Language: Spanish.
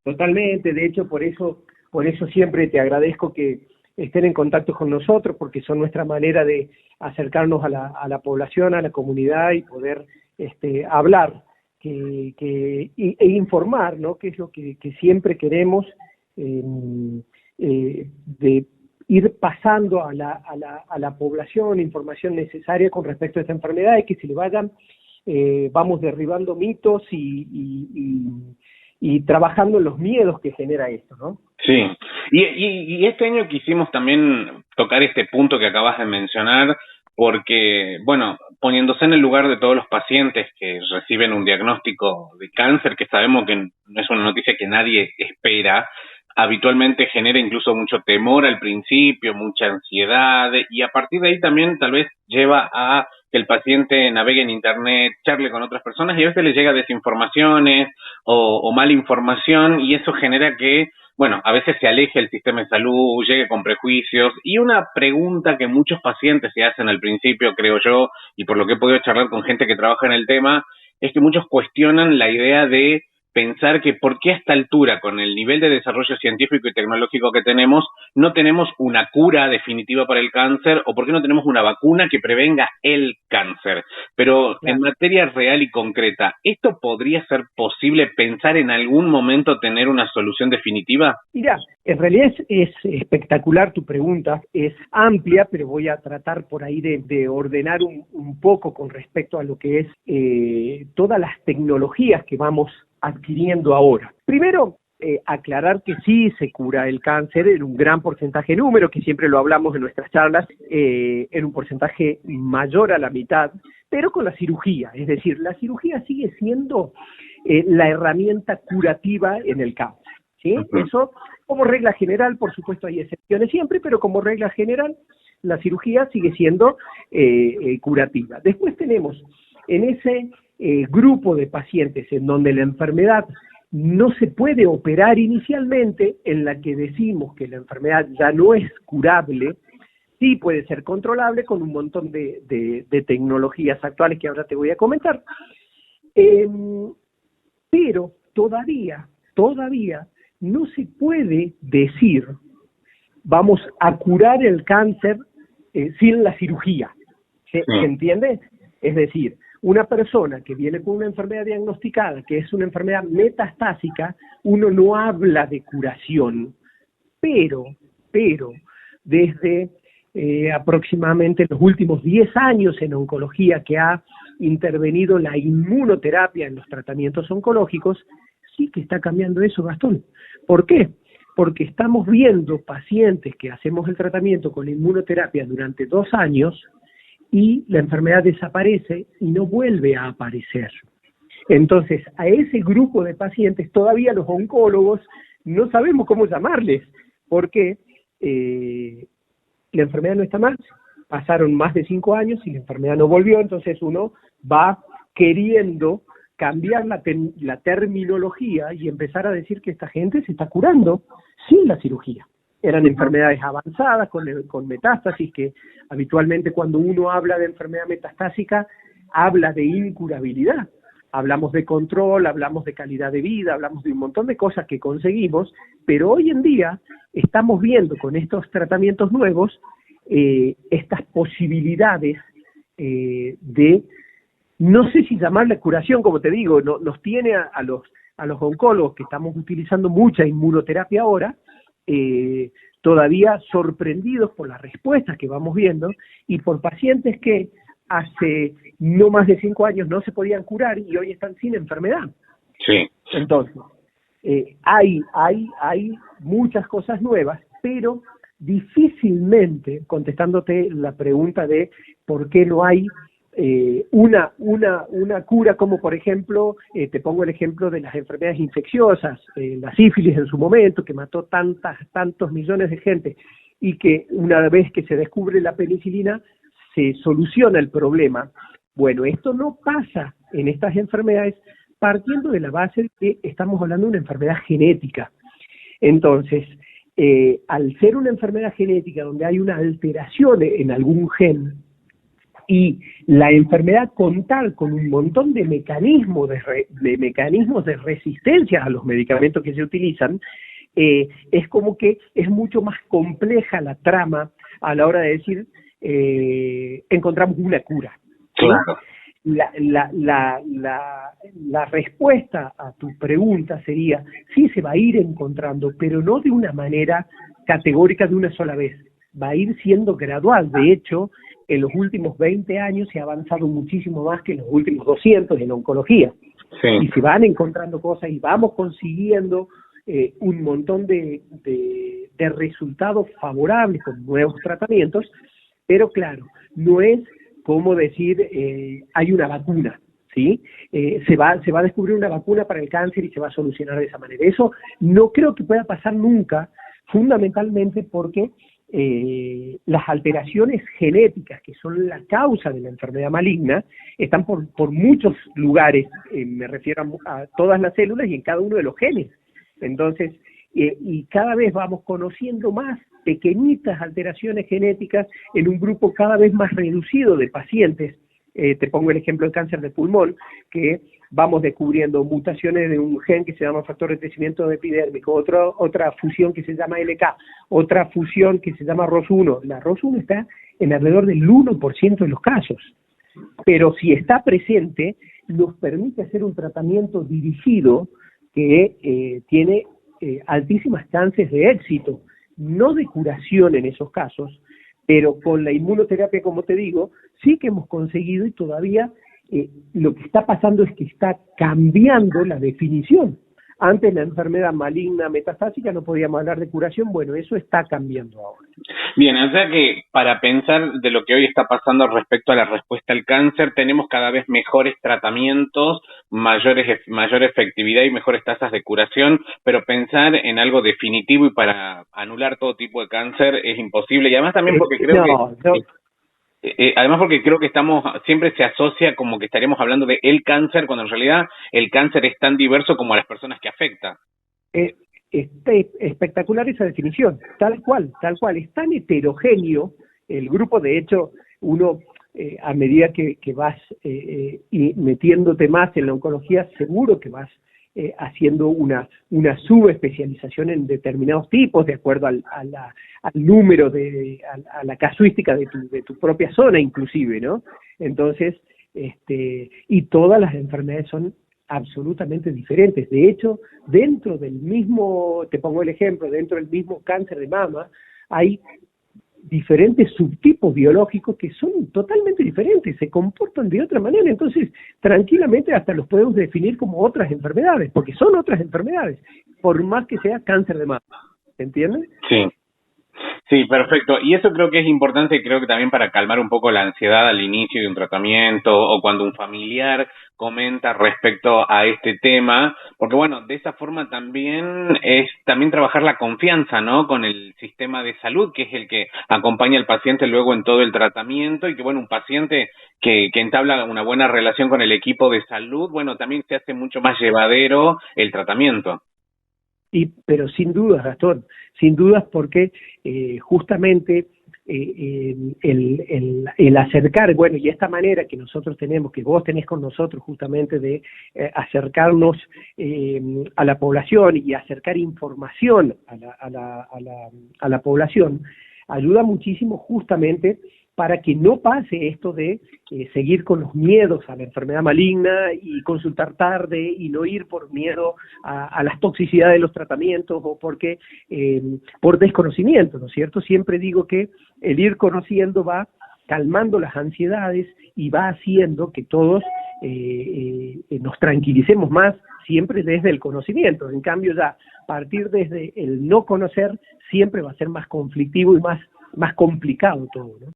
Totalmente, de hecho por eso siempre te agradezco que estén en contacto con nosotros, porque son nuestra manera de acercarnos a a la población, a la comunidad y poder hablar e informar, ¿no? Que es lo que siempre queremos, eh, de ir pasando a a la población información necesaria con respecto a esta enfermedad y que se le vayan, vamos derribando mitos y trabajando en los miedos que genera esto, ¿no? Sí, y este año quisimos también tocar este punto que acabas de mencionar, porque, bueno, poniéndose en el lugar de todos los pacientes que reciben un diagnóstico de cáncer, que sabemos que no es una noticia que nadie espera, habitualmente genera incluso mucho temor al principio, mucha ansiedad, y a partir de ahí también tal vez lleva a que el paciente navegue en internet, charle con otras personas y a veces le llega desinformaciones o mala información y eso genera que, bueno, a veces se aleje el sistema de salud, llegue con prejuicios y una pregunta que muchos pacientes se hacen al principio, creo yo, y por lo que he podido charlar con gente que trabaja en el tema, es que muchos cuestionan la idea de pensar que por qué a esta altura, con el nivel de desarrollo científico y tecnológico que tenemos, no tenemos una cura definitiva para el cáncer o por qué no tenemos una vacuna que prevenga el cáncer. Pero en Claro. materia real y concreta, ¿esto podría ser posible pensar en algún momento tener una solución definitiva? Mira, en realidad es espectacular tu pregunta, es amplia, pero voy a tratar por ahí de ordenar un poco con respecto a lo que es todas las tecnologías que vamos adquiriendo ahora. Primero, aclarar que sí se cura el cáncer en un gran porcentaje número, que siempre lo hablamos en nuestras charlas, en un porcentaje mayor a la mitad, pero con la cirugía. Es decir, la cirugía sigue siendo la herramienta curativa en el cáncer. ¿Sí? Eso, como regla general, por supuesto hay excepciones siempre, pero como regla general, la cirugía sigue siendo curativa. Después tenemos en ese grupo de pacientes en donde la enfermedad no se puede operar inicialmente, en la que decimos que la enfermedad ya no es curable, sí puede ser controlable con un montón de tecnologías actuales que ahora te voy a comentar. Pero todavía no se puede decir vamos a curar el cáncer sin la cirugía. ¿Se entiende? Es decir, una persona que viene con una enfermedad diagnosticada, que es una enfermedad metastásica, uno no habla de curación, pero desde aproximadamente los últimos 10 años en oncología que ha intervenido la inmunoterapia en los tratamientos oncológicos, sí que está cambiando eso, Gastón. ¿Por qué? Porque estamos viendo pacientes que hacemos el tratamiento con la inmunoterapia durante 2 años y la enfermedad desaparece y no vuelve a aparecer. Entonces, a ese grupo de pacientes todavía los oncólogos no sabemos cómo llamarles, porque la enfermedad no está mal, pasaron más de 5 años y la enfermedad no volvió, entonces uno va queriendo cambiar la terminología y empezar a decir que esta gente se está curando sin la cirugía. Eran enfermedades avanzadas con metástasis, que habitualmente cuando uno habla de enfermedad metastásica, habla de incurabilidad. Hablamos de control, hablamos de calidad de vida, hablamos de un montón de cosas que conseguimos, pero hoy en día estamos viendo con estos tratamientos nuevos estas posibilidades de, no sé si llamarla curación, como te digo, nos tiene a los oncólogos que estamos utilizando mucha inmunoterapia ahora, todavía sorprendidos por las respuestas que vamos viendo y por pacientes que hace no más de 5 años no se podían curar y hoy están sin enfermedad. Sí. Entonces, hay muchas cosas nuevas, pero difícilmente, contestándote la pregunta de por qué no hay una cura, como por ejemplo, te pongo el ejemplo de las enfermedades infecciosas, la sífilis en su momento, que mató tantos millones de gente, y que una vez que se descubre la penicilina, se soluciona el problema. Bueno, esto no pasa en estas enfermedades partiendo de la base de que estamos hablando de una enfermedad genética. Entonces, al ser una enfermedad genética donde hay una alteración en algún gen, Y la enfermedad, contar con un montón de mecanismos de resistencia a los medicamentos que se utilizan, es como que es mucho más compleja la trama a la hora de decir encontramos una cura, ¿sí? Claro. La respuesta a tu pregunta sería, sí se va a ir encontrando, pero no de una manera categórica de una sola vez, va a ir siendo gradual. De hecho, en los últimos 20 años se ha avanzado muchísimo más que en los últimos 200 en oncología. Sí. Y se van encontrando cosas y vamos consiguiendo un montón de resultados favorables con nuevos tratamientos, pero claro, no es como decir hay una vacuna, ¿sí? Se va a descubrir una vacuna para el cáncer y se va a solucionar de esa manera. Eso no creo que pueda pasar nunca, fundamentalmente porque las alteraciones genéticas, que son la causa de la enfermedad maligna, están por muchos lugares, me refiero a todas las células y en cada uno de los genes. Entonces, y cada vez vamos conociendo más pequeñitas alteraciones genéticas en un grupo cada vez más reducido de pacientes. Te pongo el ejemplo del cáncer de pulmón, que vamos descubriendo mutaciones de un gen que se llama factor de crecimiento epidérmico, otra fusión que se llama LK, otra fusión que se llama ROS1. La ROS1 está en alrededor del 1% de los casos, pero si está presente, nos permite hacer un tratamiento dirigido que tiene altísimas chances de éxito, no de curación en esos casos, pero con la inmunoterapia, como te digo, sí que hemos conseguido y todavía lo que está pasando es que está cambiando la definición. Antes la enfermedad maligna metastásica no podíamos hablar de curación, bueno, eso está cambiando ahora. Bien, o sea que para pensar de lo que hoy está pasando respecto a la respuesta al cáncer, tenemos cada vez mejores tratamientos, mayor efectividad y mejores tasas de curación, pero pensar en algo definitivo y para anular todo tipo de cáncer es imposible. Y además también porque creo además porque creo que siempre se asocia como que estaríamos hablando de el cáncer, cuando en realidad el cáncer es tan diverso como a las personas que afecta. Espectacular esa definición, tal cual, es tan heterogéneo el grupo. De hecho, uno a medida que vas y metiéndote más en la oncología, seguro que vas haciendo una subespecialización en determinados tipos, de acuerdo al número, a la casuística de tu propia zona inclusive, ¿no? Entonces, y todas las enfermedades son absolutamente diferentes. De hecho, dentro del mismo, te pongo el ejemplo, dentro del mismo cáncer de mama, hay diferentes subtipos biológicos que son totalmente diferentes, se comportan de otra manera. Entonces, tranquilamente hasta los podemos definir como otras enfermedades, porque son otras enfermedades, por más que sea cáncer de mama. ¿Entiendes? Sí. Sí, perfecto. Y eso creo que es importante, creo que también para calmar un poco la ansiedad al inicio de un tratamiento o cuando un familiar comenta respecto a este tema, porque bueno, de esa forma también es trabajar la confianza, ¿no? Con el sistema de salud, que es el que acompaña al paciente luego en todo el tratamiento, y que bueno, un paciente que entabla una buena relación con el equipo de salud, bueno, también se hace mucho más llevadero el tratamiento. Pero sin dudas, Gastón, sin dudas, porque justamente el acercar, bueno, y esta manera que nosotros tenemos, que vos tenés con nosotros justamente de acercarnos a la población y acercar información a la población, ayuda muchísimo justamente para que no pase esto de seguir con los miedos a la enfermedad maligna y consultar tarde y no ir por miedo a las toxicidades de los tratamientos o porque por desconocimiento, ¿no es cierto? Siempre digo que el ir conociendo va calmando las ansiedades y va haciendo que todos nos tranquilicemos más siempre desde el conocimiento. En cambio, ya partir desde el no conocer siempre va a ser más conflictivo y más complicado todo, ¿no?